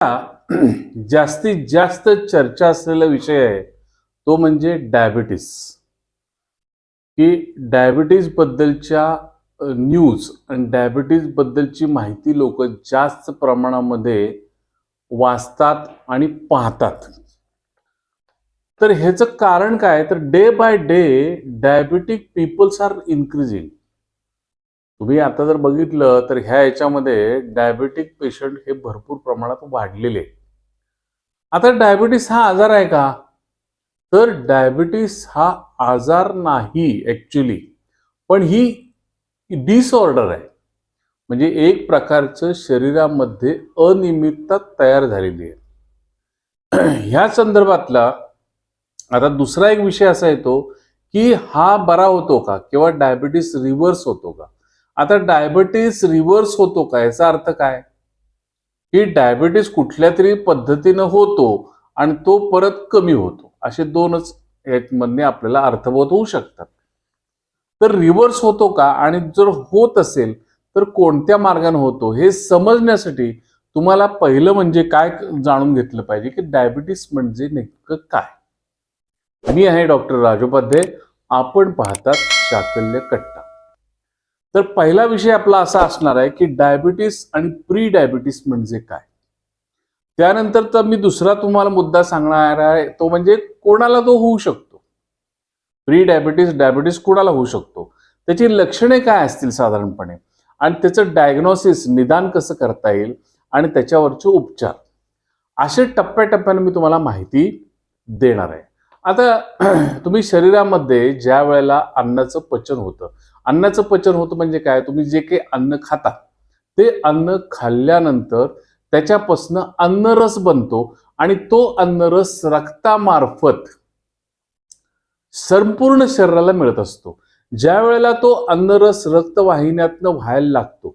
जास्तीत जास्त चर्चा असलेला विषय आहे तो म्हणजे डायबिटीस. की डायबिटीज बद्दलच्या न्यूज आणि डायबिटीज बद्दलची माहिती लोक जास्त प्रमाणामध्ये वाचतात आणि पाहतात. तर ह्याचं कारण काय, तर day by day diabetic peoples are increasing. तुम्ही आता जर बघितलं तर ह्या याच्यामध्ये डायबिटिक पेशंट हे भरपूर प्रमाणात वाढलेले. आता डायबिटीस हा आजार आहे का, तर डायबिटीस हा आजार नाही ऍक्च्युली, पण ही डिसऑर्डर आहे. म्हणजे एक प्रकारचं शरीरामध्ये अनियमितता तयार झालेली आहे. ह्या संदर्भातला आता दुसरा एक विषय असा येतो की हा बरा होतो का किंवा डायबिटीस रिव्हर्स होतो का. आता डायबिटीस रिव्हर्स होतो का याचा अर्थ काय, की डायबिटीस कुठल्या तरी पद्धतीनं होतो आणि तो परत कमी होतो, असे दोनच यामधने आपल्याला अर्थबोध होऊ शकतात. तर रिव्हर्स होतो का आणि जर होत असेल तर कोणत्या मार्गाने होतो हे समजण्यासाठी तुम्हाला पहिलं म्हणजे काय जाणून घेतलं पाहिजे की डायबिटीस म्हणजे नेमकं काय. मी आहे डॉक्टर राजोपाध्ये, आपण पाहतात शाकल्य कट्टा. तर पहिला विषय आपला असा असणार आहे की डायबिटीस आणि प्री डायबिटीस म्हणजे काय. त्यानंतर तर मी दुसरा तुम्हाला मुद्दा सांगणार आहे तो म्हणजे कोणाला तो होऊ शकतो. प्री डायबिटीस डायबिटीस कोणाला होऊ शकतो, त्याची लक्षणे काय असतील साधारणपणे, आणि त्याचं डायग्नोसिस निदान कसं करता येईल आणि त्याच्यावरचे उपचार, असे टप्प्याटप्प्याने मी तुम्हाला माहिती देणार आहे. आता तुम्ही शरीरामध्ये ज्या वेळेला अन्नाचं पचन होतं म्हणजे काय, तुम्ही जे काही अन्न खाता ते अन्न खाल्ल्यानंतर त्याच्यापासून अन्नरस बनतो आणि तो अन्नरस रक्तामार्फत संपूर्ण शरीराला मिळत असतो. ज्या वेळेला तो अन्नरस रक्तवाहिन्यातनं व्हायला लागतो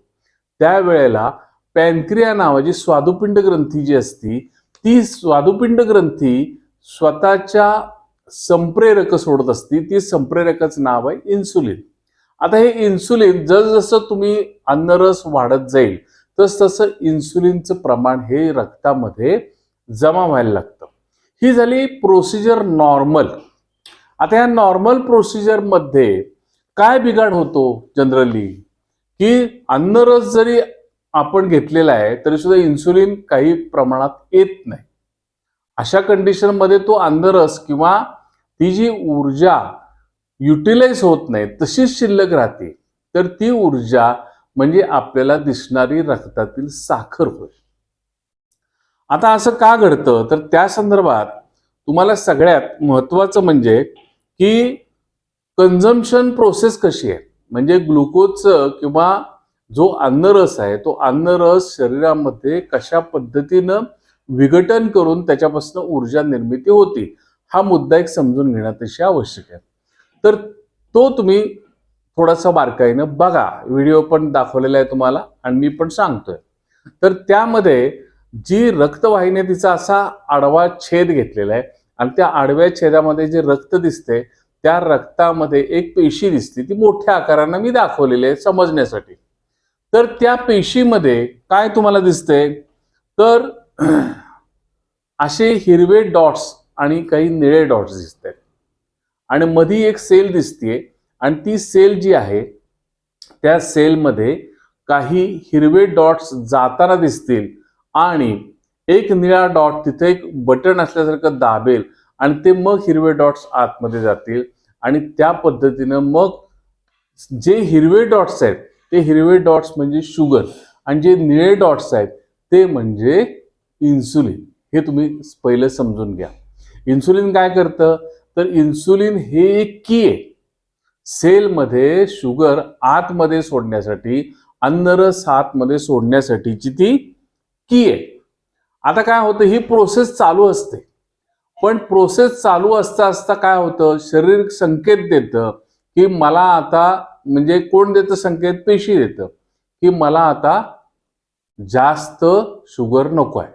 त्यावेळेला पॅनक्रिया नावाची स्वादुपिंड ग्रंथी जी असती, ती स्वादुपिंड ग्रंथी स्वतःच्या संप्रेरक सोडत असती. ती संप्रेरकाचं नाव आहे इन्सुलिन. आता हे इन्सुलिन जसजसं तुम्ही अन्नरस वाढत जाईल तसं इन्सुलिनचं प्रमाण हे रक्तामध्ये जमा व्हायला लागतं. ही झाली प्रोसिजर नॉर्मल. आता या नॉर्मल प्रोसिजर मध्ये काय बिघाड होतो जनरली, की अन्नरस जरी आपण घेतलेला आहे तरी सुद्धा इन्सुलिन काही प्रमाणात येत नाही. अशा कंडिशन मध्ये तो अन्नरस किंवा ती जी ऊर्जा युटिलाइज होत नाही तशीच शिल्लक राहते. तर ती ऊर्जा म्हणजे आपल्याला दिसणारी रक्तातील साखर होय. आता असं का घडतं, तर त्या संदर्भात तुम्हाला सगळ्यात महत्वाचं म्हणजे की कन्झम्पशन प्रोसेस कशी आहे, म्हणजे ग्लुकोजचं किंवा जो अन्नरस आहे तो अन्नरस शरीरामध्ये कशा पद्धतीनं विघटन करून त्याच्यापासून ऊर्जा निर्मिती होती, हा मुद्दा एक समजून घेणं अतिशय आवश्यक आहे. तर तो तुम्ही थोडासा बारकाईनं बघा. व्हिडिओ पण दाखवलेला आहे तुम्हाला आणि मी पण सांगतोय. तर त्यामध्ये जी रक्तवाहिनी तिचा असा आडवा छेद घेतलेला आहे आणि त्या आडव्या छेदामध्ये जे रक्त दिसते त्या रक्तामध्ये एक पेशी दिसते, ती मोठ्या आकाराने मी दाखवलेली आहे समजण्यासाठी. तर त्या पेशीमध्ये काय तुम्हाला दिसते, तर असे हिरवे डॉट्स आणि काही निळे डॉट्स दिसत आहेत आणि मध्ये एक सेल दिसते आणि ती सेल जी आहे त्या सेलमध्ये काही हिरवे डॉट्स जाताना दिसतील आणि एक निळा डॉट तिथे एक बटन असल्यासारखं दाबेल आणि ते मग हिरवे डॉट्स आतमध्ये जातील आणि त्या पद्धतीनं मग जे हिरवे डॉट्स आहेत ते हिरवे डॉट्स म्हणजे शुगर आणि जे निळे डॉट्स आहेत ते म्हणजे इन्सुलिन. हे तुम्ही पहिलं समजून घ्या. इन्सुलिन काय करतं, तर इन्सुलिन हे एक की आहे सेलमध्ये शुगर आतमध्ये सोडण्यासाठी, अन्नरस आतमध्ये सोडण्यासाठीची ती की आहे. आता काय होतं, ही प्रोसेस चालू असते, पण प्रोसेस चालू असता असता काय होतं, शरीर संकेत देतं की मला आता, म्हणजे कोण देतं संकेत, पेशी देतं की मला आता जास्त शुगर नको आहे,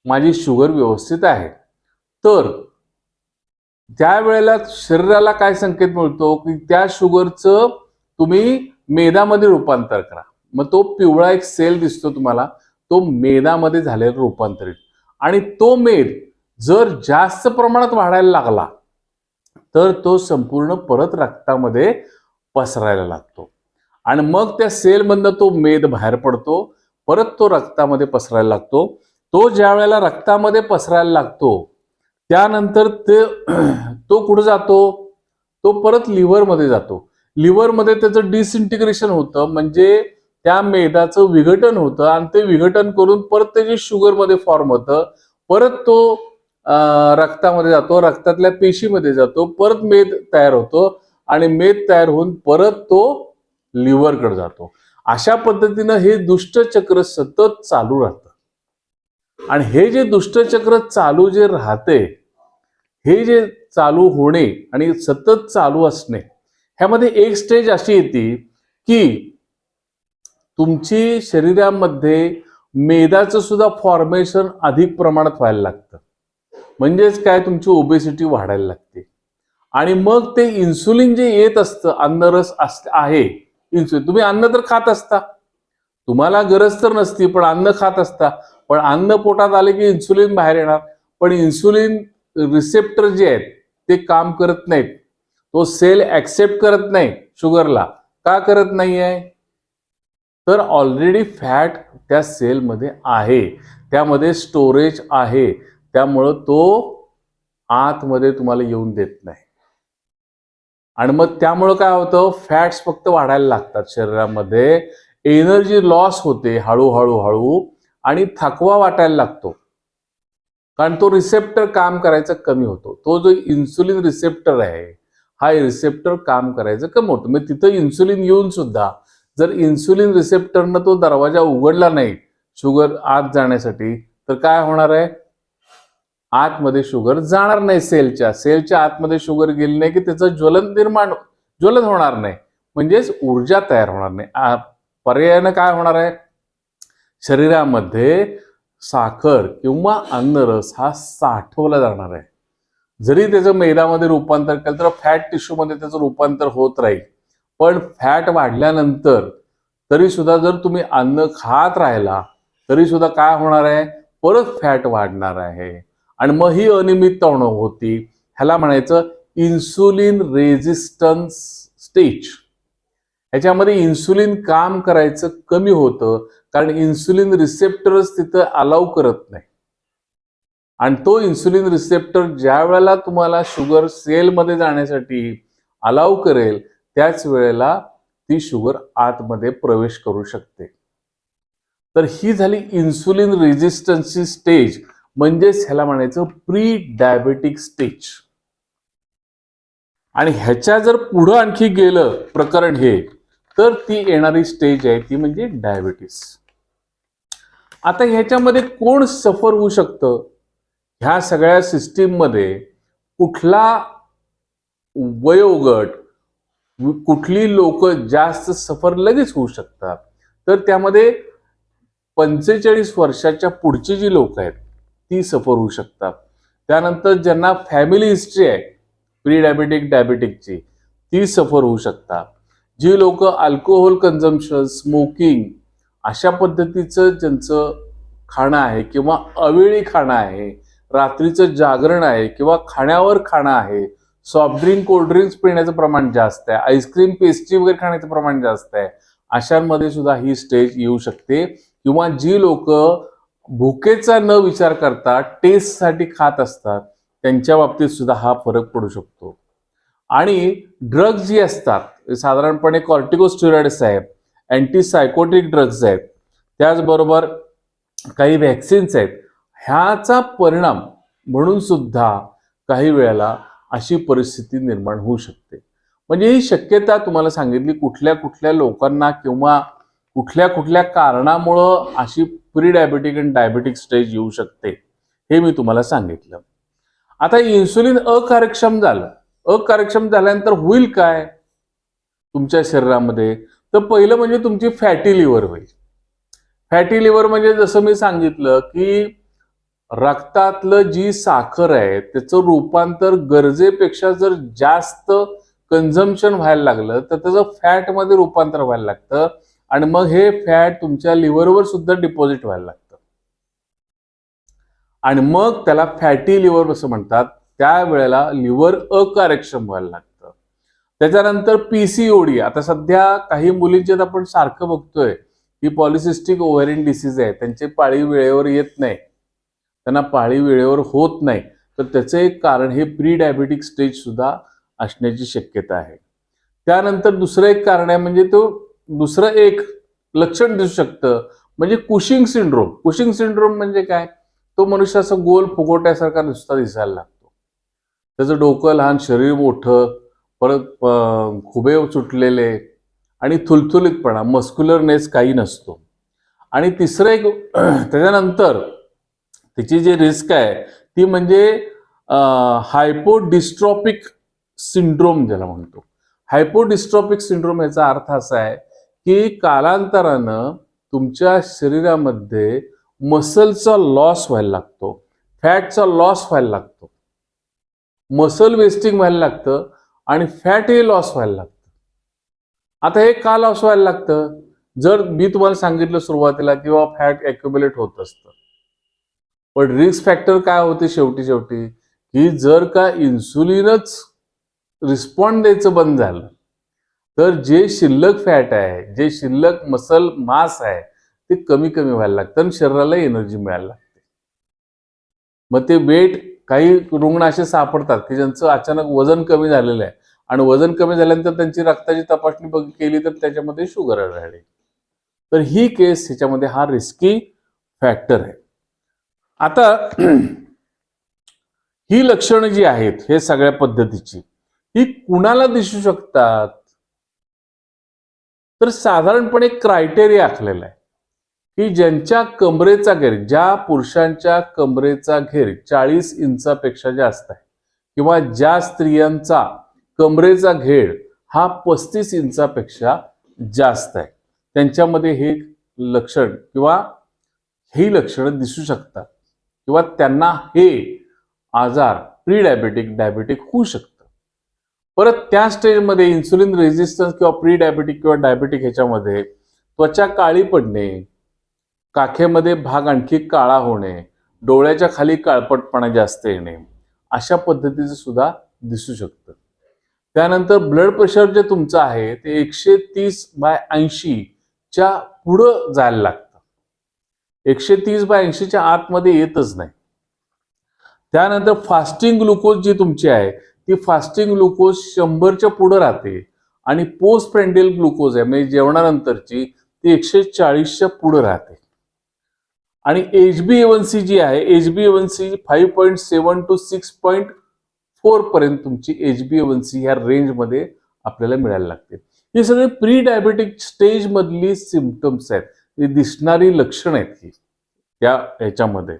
माझी शुगर व्यवस्थित आहे. तर त्यावेळेला शरीराला काय संकेत मिळतो की त्या शुगरचं तुम्ही मेदामध्ये रूपांतर करा. मग तो पिवळा एक सेल दिसतो तुम्हाला, तो मेदामध्ये झालेला रूपांतरित. आणि तो मेद जर जास्त प्रमाणात वाढायला लागला तर तो संपूर्ण परत रक्तामध्ये पसरायला लागतो आणि मग त्या सेलमधनं तो मेद बाहेर पडतो, परत तो रक्तामध्ये पसरायला लागतो. तो ज्या वेळेला रक्तामध्ये पसरायला लागतो त्यानंतर तो कुठे जातो, तो परत लिव्हरमध्ये जातो. लिव्हरमध्ये त्याचं डिसइंटिग्रेशन होतं, म्हणजे त्या मेदाचं विघटन होतं आणि ते विघटन करून परत त्याची शुगरमध्ये फॉर्म होतं. परत तो रक्तामध्ये जातो, रक्तातल्या पेशीमध्ये जातो, परत मेद तयार होतो आणि मेद तयार होऊन परत तो लिव्हरकडे जातो. अशा पद्धतीनं हे दुष्टचक्र सतत चालू राहतं. आणि हे जे दुष्टचक्र चालू जे राहते, हे जे चालू होणे आणि सतत चालू असणे, ह्यामध्ये एक स्टेज अशी येते की तुमची शरीरामध्ये मेदाचं सुद्धा फॉर्मेशन अधिक प्रमाणात व्हायला लागतं. म्हणजेच काय, तुमची ओबेसिटी वाढायला लागते. आणि मग ते इन्सुलिन जे येत असतं, अन्नरस आहे इन्सुलिन, तुम्ही अन्न तर खात असता, तुम्हाला गरज तर नसती पण अन्न खात असता, पण अन्न पोटात आले की इन्सुलिन बाहेर येणार. पण इन्सुलिन रिसेप्टर जे आहेत ते काम करत नाहीत. तो सेल ऍक्सेप्ट करत नाही शुगरला. का करत नाही आहे, तर ऑलरेडी फॅट त्या सेलमध्ये आहे, त्यामध्ये स्टोरेज आहे, त्यामुळं तो आतमध्ये तुम्हाला येऊन देत नाही. आणि मग त्यामुळं काय होतं, फॅट्स फक्त वाढायला लागतात शरीरामध्ये, एनर्जी लॉस होते हळूहळू आणि थकवा वाटायला लागतो, कारण तो रिसेप्टर काम करायचं कमी होतो. तो जो इन्सुलिन रिसेप्टर आहे, हा रिसेप्टर काम करायचं कमी होतं. मग तिथं इन्सुलिन येऊन सुद्धा जर इन्सुलिन रिसेप्टरनं तो दरवाजा उघडला नाही शुगर आत जाण्यासाठी, तर काय होणार आहे, आतमध्ये शुगर जाणार नाही. सेलच्या आतमध्ये शुगर गेली नाही की त्याचं ज्वलन होणार नाही, म्हणजेच ऊर्जा तयार होणार नाही. पर्यायानं काय होणार आहे, शरीरामध्ये साखर किंवा अन्नरस हा साठवला जाणार आहे. जरी त्याचं मेदामध्ये रूपांतर केलं तर फॅट टिश्यूमध्ये त्याचं रूपांतर होत राहील. पण फॅट वाढल्यानंतर तरी सुद्धा जर तुम्ही अन्न खात राहिला तरी सुद्धा काय होणार आहे, परत फॅट वाढणार आहे आणि मग ही अनियमितता होती. ह्याला म्हणायचं इन्सुलिन रेझिस्टन्स स्टेज. ह्याच्यामध्ये इन्सुलिन काम करायचं कमी होतं, कारण इन्सुलिन रिसेप्टरच तिथं अलाउ करत नाही. आणि तो इन्सुलिन रिसेप्टर ज्या वेळेला तुम्हाला शुगर सेलमध्ये जाण्यासाठी अलाउ करेल त्याच वेळेला ती शुगर आतमध्ये प्रवेश करू शकते. तर ही झाली इन्सुलिन रेझिस्टन्सची स्टेज, म्हणजेच ह्याला म्हणायचं प्री डायबेटिक स्टेज. आणि ह्याच्या जर पुढं आणखी गेलं प्रकरण हे, तर ती येणारी स्टेज आहे ती म्हणजे डायबिटीस. आता ह्याच्यामध्ये कोण सफर होऊ शकतं, ह्या सगळ्या सिस्टीम मध्ये कुठला वयोगट, कुठली लोक जास्त सफर लगेच होऊ शकतात, तर त्यामध्ये 45 वर्षाच्या पुढची जी लोक आहेत ती सफर होऊ शकतात. त्यानंतर ज्यांना फॅमिली हिस्ट्री आहे प्री डायबेटिक डायबेटिकची ती सफर होऊ शकतात. जी लोक अल्कोहोल कन्झम्पशन, स्मोकिंग अशा पद्धतीचं ज्यांचं खाणं आहे किंवा अवेळी खाणं आहे, रात्रीचं जागरण आहे किंवा खाण्यावर खाणं आहे, सॉफ्ट ड्रिंक कोल्ड ड्रिंक्स पिण्याचं प्रमाण जास्त आहे, आईस्क्रीम पेस्ट्री वगैरे खाण्याचं प्रमाण जास्त आहे, अशांमध्ये सुद्धा ही स्टेज येऊ शकते. किंवा जी लोक भुकेचा न विचार करता टेस्टसाठी खात असतात त्यांच्या बाबतीत सुद्धा हा फरक पडू शकतो. आणि ड्रग्ज जी असतात साधारणपणे कॉर्टिकोस्टेरॉइड्स आहेत, अँटीसायकोटिक ड्रग्ज आहेत, त्याचबरोबर काही व्हॅक्सिन्स आहेत, ह्याचा परिणाम म्हणून सुद्धा काही वेळेला अशी परिस्थिती निर्माण होऊ शकते. म्हणजे ही शक्यता तुम्हाला सांगितली कुठल्या कुठल्या लोकांना किंवा कुठल्या कुठल्या कारणामुळं अशी प्री डायबेटिक आणि डायबेटिक स्टेज येऊ शकते हे मी तुम्हाला सांगितलं. आता इन्सुलिन अकार्यक्षम झाल्यानंतर होईल काय तुमच्या शरीरामध्ये, तर पहिलं म्हणजे तुमची फॅटी लिव्हर होईल. फॅटी लिव्हर म्हणजे जसं मी सांगितलं की रक्तातलं जी साखर आहे त्याचं रूपांतर गरजेपेक्षा जर जास्त कन्झम्पशन व्हायला लागलं तर त्याचं फॅटमध्ये रूपांतर व्हायला लागतं आणि मग हे फॅट तुमच्या लिव्हरवर सुद्धा डिपॉझिट व्हायला लागतं. आणि मग त्याला फॅटी लिव्हर असं म्हणतात. त्यावेळेला लिव्हर अकार्यक्षम व्हायला लागतं. त्याच्यानंतर पीसीओडी. आता सध्या काही मुलींच्यात आपण सारखं बघतोय की पॉलिसिस्टिक ओव्हॅरियन डिसीज आहे, त्यांचे पाळी वेळेवर येत नाही, त्यांना पाळी वेळेवर होत नाही. तर त्याचं एक कारण हे प्री डायबेटिक स्टेज सुद्धा असण्याची शक्यता आहे. त्यानंतर दुसरं एक कारण आहे म्हणजे तो दुसरं एक लक्षण दिसू शकतं म्हणजे कुशिंग सिंड्रोम. कुशिंग सिंड्रोम म्हणजे काय? तो मनुष्य असं गोल फुगोट्यासारखा नुसता दिसायला लागतो. त्याचं डोकं लहान, शरीर मोठं, परत खुबे सुटलेले आणि थुलथुलीतपणा, मस्क्युलरनेस काही नसतो. आणि तिसरं एक त्याच्यानंतर त्याची जी रिस्क आहे ती म्हणजे हायपोडिस्ट्रॉपिक सिंड्रोम ज्याला म्हणतो. हायपोडिस्ट्रॉपिक सिंड्रोम याचा अर्थ असा आहे की कालांतरानं तुमच्या शरीरामध्ये मसलचा लॉस व्हायला लागतो, फॅटचा लॉस व्हायला लागतो, मसल वेस्टिंग व्हायला लागतं आणि फॅटही लॉस व्हायला लागतं. आता हे का लॉस व्हायला लागतं? जर मी तुम्हाला सांगितलं सुरुवातीला किंवा फॅट ॲक्युम्युलेट होत असतं, पण रिस्क फॅक्टर काय होते शेवटी की जर का इन्सुलिनच रिस्पॉन्ड द्यायचं बंद झालं तर जे शिल्लक फॅट आहे, जे शिल्लक मसल मास आहे ते कमी व्हायला लागतं आणि शरीराला एनर्जी मिळायला लागते. मग ते वेट, काही रुग्ण असे सापडतात की ज्यांचं अचानक वजन कमी झालेलं आहे आणि वजन कमी झाल्यानंतर त्यांची रक्ताची तपासणी केली तर त्याच्यामध्ये शुगर आढळली. तर ही केस ह्याच्यामध्ये हा रिस्की फॅक्टर आहे. आता ही लक्षणं जी आहेत हे सगळ्या पद्धतीची ही कुणाला दिसू शकतात? तर साधारणपणे क्रायटेरिया आखलेला आहे की ज्यांच्या कमरेचा घेर, ज्या पुरुषांच्या कमरेचा घेर 40 इंचापेक्षा जास्त आहे किंवा ज्या स्त्रियांचा कमरेचा घेर हा 35 इंचापेक्षा जास्त आहे, त्यांच्यामध्ये हे लक्षण किंवा ही लक्षणं दिसू शकतात किंवा त्यांना हे आजार प्री डायबेटिक होऊ शकतं. परत त्या स्टेजमध्ये इन्सुलिन रेझिस्टन्स किंवा प्री डायबेटिक किंवा डायबेटिक ह्याच्यामध्ये त्वचा काळी पडणे, काखेमध्ये भाग आणखी काळा होणे, डोळ्याच्या खाली काळपटपणा जास्त येणे, अशा पद्धतीचं सुद्धा दिसू शकतं. त्यानंतर ब्लड प्रेशर जे तुमचं आहे ते 130/80 च्या पुढं जायला लागतं. 130/80 च्या आतमध्ये येतच नाही. त्यानंतर फास्टिंग ग्लुकोज जी तुमची आहे ती फास्टिंग ग्लुकोज 100च्या पुढे राहते आणि पोस्ट प्रेंडियल ग्लुकोज आहे म्हणजे जेवणानंतरची ती 140च्या पुढे राहते. आणि HbA1c जी आहे, HbA1c 5.7 to 6.4 पर्यंत तुमची HbA1c ह्या रेंजमध्ये आपल्याला मिळायला लागते. हे सगळे प्री डायबेटिक स्टेज मधली सिम्पटम्स आहेत, हे दिसणारी लक्षणं आहेत ही त्या ह्याच्यामध्ये.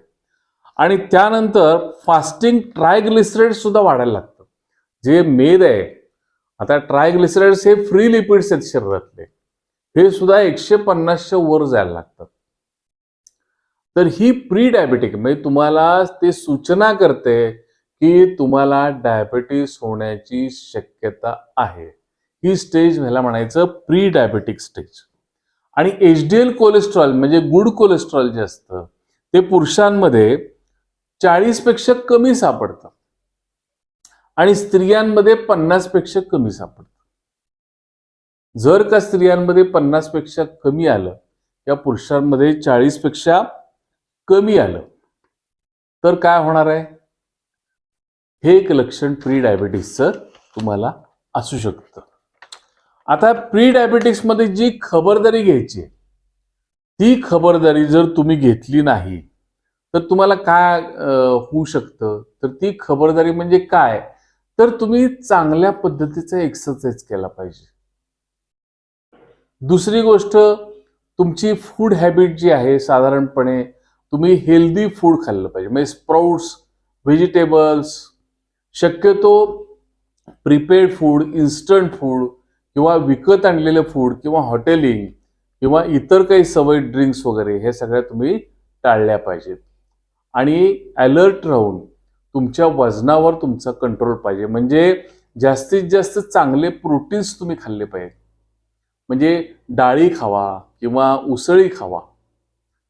आणि त्यानंतर फास्टिंग ट्रायग्लिसराइड सुद्धा वाढायला लागतं. जे मेद आहे, आता ट्रायग्लिसराइड्स हे फ्री लिपिड्स आहेत शरीरातले, हे सुद्धा 150च्या वर जायला लागतात. तर ही प्री डायबेटिक म्हणजे तुम्हाला ते सूचना करते की तुम्हाला डायबिटीस होण्याची शक्यता आहे. ही स्टेज ह्याला म्हणायचं प्री डायबेटिक स्टेज. आणि HDL कोलेस्ट्रॉल म्हणजे गुड कोलेस्ट्रॉल जे असतं ते पुरुषांमध्ये 40 पेक्षा कमी सापडतं आणि स्त्रियांमध्ये 50 पेक्षा कमी सापडतं. जर का स्त्रियांमध्ये 50 पेक्षा कमी आलं या पुरुषांमध्ये 40 पेक्षा कमी आलं तर काय होणार आहे? हे एक लक्षण प्री डायबिटीसचं तुम्हाला असू शकतं. आता प्री डायबिटिक्स मध्ये जी खबरदारी घ्यायची ती खबरदारी जर तुम्ही घेतली नाही तर तुम्हाला काय होऊ शकतं? तर ती खबरदारी म्हणजे काय? तर तुम्ही चांगल्या पद्धतीचा एक्सरसाइज केला पाहिजे. दुसरी गोष्ट, तुमची फूड हॅबिट जी आहे साधारणपणे तुम्ही हेल्दी फूड खाल्लं पाहिजे. म्हणजे स्प्राउट्स, व्हेजिटेबल्स, शक्यतो प्रिपेअर्ड फूड, इन्स्टंट फूड किंवा विकत आणलेलं फूड किंवा हॉटेलिंग किंवा इतर काही सवय, ड्रिंक्स वगैरे हे सगळ्या तुम्ही टाळल्या पाहिजेत. आणि अलर्ट राहून तुमच्या वजनावर तुमचा कंट्रोल पाहिजे. म्हणजे जास्तीत जास्त चांगले प्रोटीन्स तुम्ही खाल्ले पाहिजे. म्हणजे डाळी खावा किंवा उसळी खावा,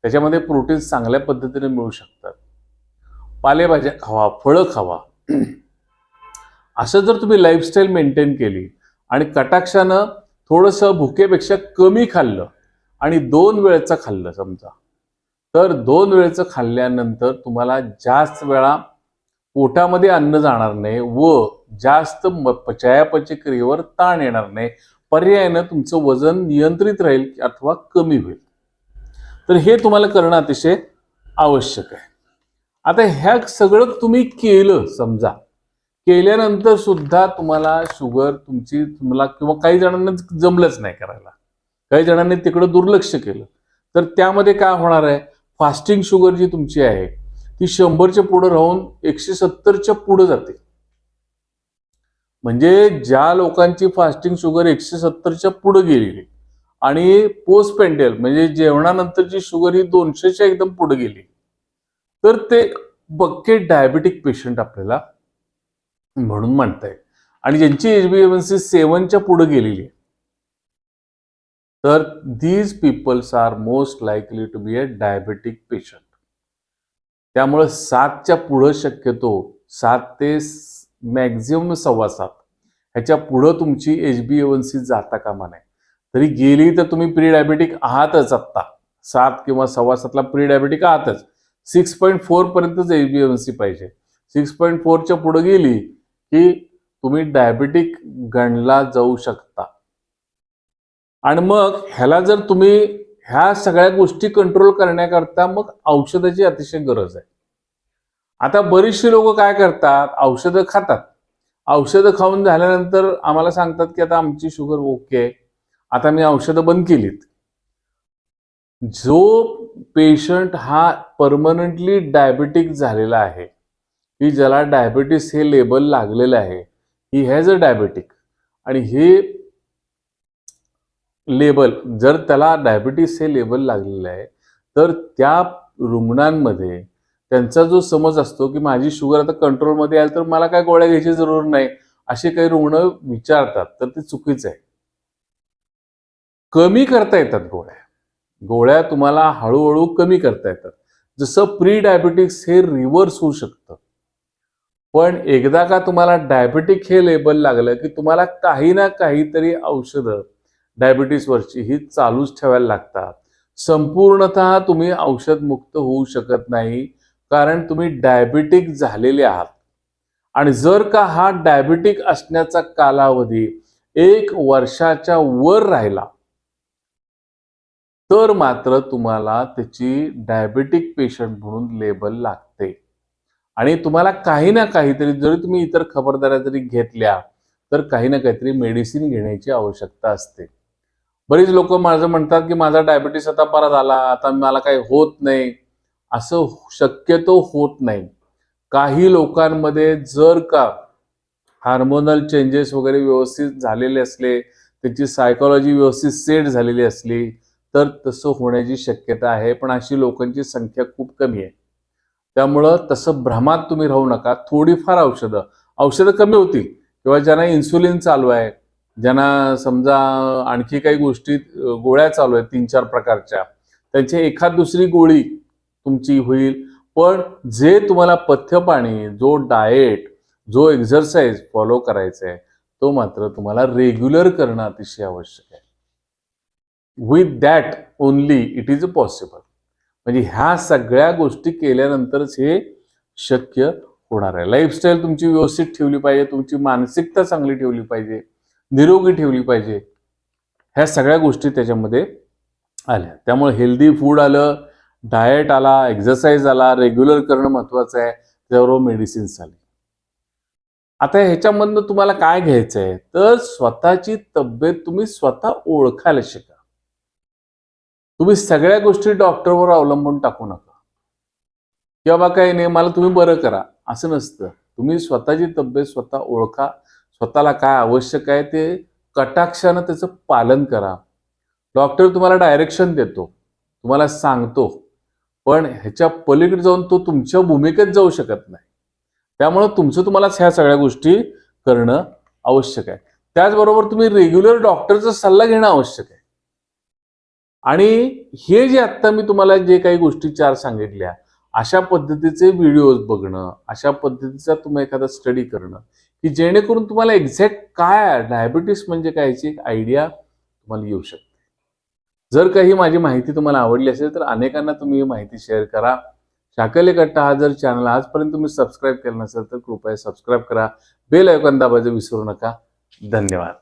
त्याच्यामध्ये प्रोटीन्स चांगल्या पद्धतीने मिळू शकतात. पालेभाज्या खावा, फळं खावा. असं जर तुम्ही लाईफस्टाईल मेंटेन केली आणि कटाक्षानं थोडंसं भुकेपेक्षा कमी खाल्लं आणि 2 वेळचं खाल्लं समजा, तर 2 वेळचं खाल्ल्यानंतर तुम्हाला जास्त वेळा पोटामध्ये अन्न जाणार नाही व जास्त चयापचय क्रियेवर ताण येणार नाही. पर्यायानं तुमचं वजन नियंत्रित राहील अथवा कमी होईल. तर हे तुम्हाला करणं अतिशय आवश्यक आहे. आता ह्या सगळं तुम्ही केलं समजा, केल्यानंतर सुद्धा तुम्हाला शुगर तुम्हाला किंवा काही जणांना जमलंच नाही करायला, काही जणांनी तिकडं दुर्लक्ष केलं, तर त्यामध्ये काय होणार आहे, फास्टिंग शुगर जी तुमची आहे ती 100च्या पुढे राहून 170च्या पुढे जाते. म्हणजे ज्या लोकांची फास्टिंग शुगर 170च्या पुढे गेलेली आणि पोस्ट पेंडियल म्हणजे जेवणानंतरची शुगर ही 200च्या एकदम पुढे गेली, तर ते बक्के डायबिटिक पेशंट आपल्याला म्हणून म्हणताय. आणि ज्यांची HbA1c 7च्या पुढे गेलेली आहे, तर these peoples are most likely to be a diabetic patient. त्यामुळे 7च्या पुढे शक्यतो 7 ते मॅक्झिमम 7.25 ह्याच्या पुढं तुमची HbA1c जाता कामा नये. तरी गेली तर तुम्ही प्री डायबेटिक आहातच. आत्ता 7 किंवा 7.25ला प्री डायबेटिक आहातच. 6.4 पर्यंतच HbA1c पाहिजे. 6.4च्या पुढे गेली की तुम्ही डायबेटिक गणला जाऊ शकता. आणि मग ह्याला जर तुम्ही ह्या सगळ्या गोष्टी कंट्रोल करण्याकरता मग औषधाची अतिशय गरज आहे. आता बरीचशी लोक काय करतात, औषधं खातात. औषधं खाऊन झाल्यानंतर आम्हाला सांगतात की आता आमची शुगर ओके, आता मी औषधं बंद केलीत. जो पेशंट हा परमनंटली डायबेटिक झालेला आहे, की ज्याला डायबिटीस हे लेबल लागलेलं आहे, ही हॅज अ डायबेटिक, आणि हे लेबल जर त्याला डायबिटीस हे लेबल लागलेलं आहे, तर त्या रुग्णांमध्ये त्यांचा जो समज असतो की माझी शुगर आता कंट्रोलमध्ये आली तर मला काय गोळ्या घ्यायची जरूर नाही, असे काही रुग्ण विचारतात. तर ते चुकीचं आहे. कमी करता येतात गोळ्या तुम्हाला हळूहळू कमी करता येतात. जसं प्री डायबिटिक्स हे रिव्हर्स होऊ शकतं. पण एकदा का तुम्हाला डायबिटिक हे लेबल लागलं की तुम्हाला काही ना काहीतरी औषधं डायबिटीसवरची ही चालूच ठेवायला लागतात. संपूर्णतः तुम्ही औषधमुक्त होऊ शकत नाही, कारण तुम्ही डायबिटिक झालेले आहात. आणि जर का हा डायबिटिक असण्याचा कालावधी 1 वर्षाच्या वर राहिला, तर मात्र तुम्हाला त्याची डायबिटिक पेशंट म्हणून लेबल लागते. आणि तुम्हाला काही ना काहीतरी, जरी तुम्ही इतर खबरदाऱ्या जरी घेतल्या, तर काही ना काहीतरी मेडिसिन घेण्याची आवश्यकता असते. बरीच लोक माझं म्हणतात की माझा डायबिटीस आता बरा झाला, आता मला काही होत नाही. असं शक्यतो होत नाही. काही लोकांमध्ये जर का हार्मोनल चेंजेस वगैरे व्यवस्थित झालेले असले, त्याची सायकोलॉजी व्यवस्थित सेट झालेली असली, तर तसं होण्याची शक्यता आहे. पण अशी लोकांची संख्या खूप कमी आहे. त्यामुळं तसं भ्रमात तुम्ही राहू नका. थोडीफार औषधं कमी होतील, किंवा ज्यांना इन्सुलिन चालू आहे, ज्यांना समजा आणखी काही गोष्टी गोळ्या चालू आहेत 3-4 प्रकारच्या, त्यांची एखाद दुसरी गोळी तुमची होईल. पण जे तुम्हाला पथ्यपाणी, जो डाएट, जो एक्सरसाइज फॉलो करायचा आहे, तो मात्र तुम्हाला रेग्युलर करणं अतिशय आवश्यक आहे. With that only it is possible. म्हणजे ह्या सगळ्या गोष्टी केल्यानंतरच हे शक्य होणार आहे. लाईफस्टाईल तुमची व्यवस्थित ठेवली पाहिजे, तुमची मानसिकता चांगली ठेवली पाहिजे, निरोगी ठेवली पाहिजे. ह्या सगळ्या गोष्टी त्याच्यामध्ये आल्या. त्यामुळे हेल्दी फूड आलं, डाएट आला, एक्सरसाइज आला, रेग्युलर करणं महत्वाचं आहे, त्याबरोबर मेडिसिन्स आले. आता ह्याच्यामधनं तुम्हाला काय घ्यायचं आहे, तर स्वतःची तब्येत तुम्ही स्वतः ओळखायला शिका. तुम्ही सगळ्या गोष्टी डॉक्टरवर अवलंबून टाकू नका, की बाबा काही नाही मला तुम्ही बरं करा, असं नसतं. तुम्ही स्वतःची तब्येत स्वतः ओळखा, स्वतःला काय आवश्यक आहे ते कटाक्षानं त्याचं पालन करा. डॉक्टर तुम्हाला डायरेक्शन देतो, तुम्हाला सांगतो, पण ह्याच्या पलीकडे जाऊन तो तुमच्या भूमिकेत जाऊ शकत नाही. त्यामुळे तुम्हालाच ह्या सगळ्या गोष्टी करणं आवश्यक आहे. त्याचबरोबर तुम्ही रेग्युलर डॉक्टरचा सल्ला घेणं आवश्यक आहे. आणि हे जे आत्ता मी तुम्हाला जे काही गोष्टी 4 सांगितल्या, अशा पद्धतीचे व्हिडिओज बघणं, अशा पद्धतीचा तुम्ही एखादा स्टडी करणं, की जेणेकरून तुम्हाला एक्झॅक्ट काय डायबिटीस म्हणजे काय याची एक आयडिया तुम्हाला येऊ शकते. जर काही माझी माहिती तुम्हाला आवडली असेल तर अनेकांना तुम्ही ही माहिती शेअर करा. शाकले कट्टा हा जर चॅनल आजपर्यंत तुम्ही सबस्क्राईब केलं नसेल तर कृपया सबस्क्राईब करा. बेल आयकॉन दाबायचं विसरू नका. धन्यवाद.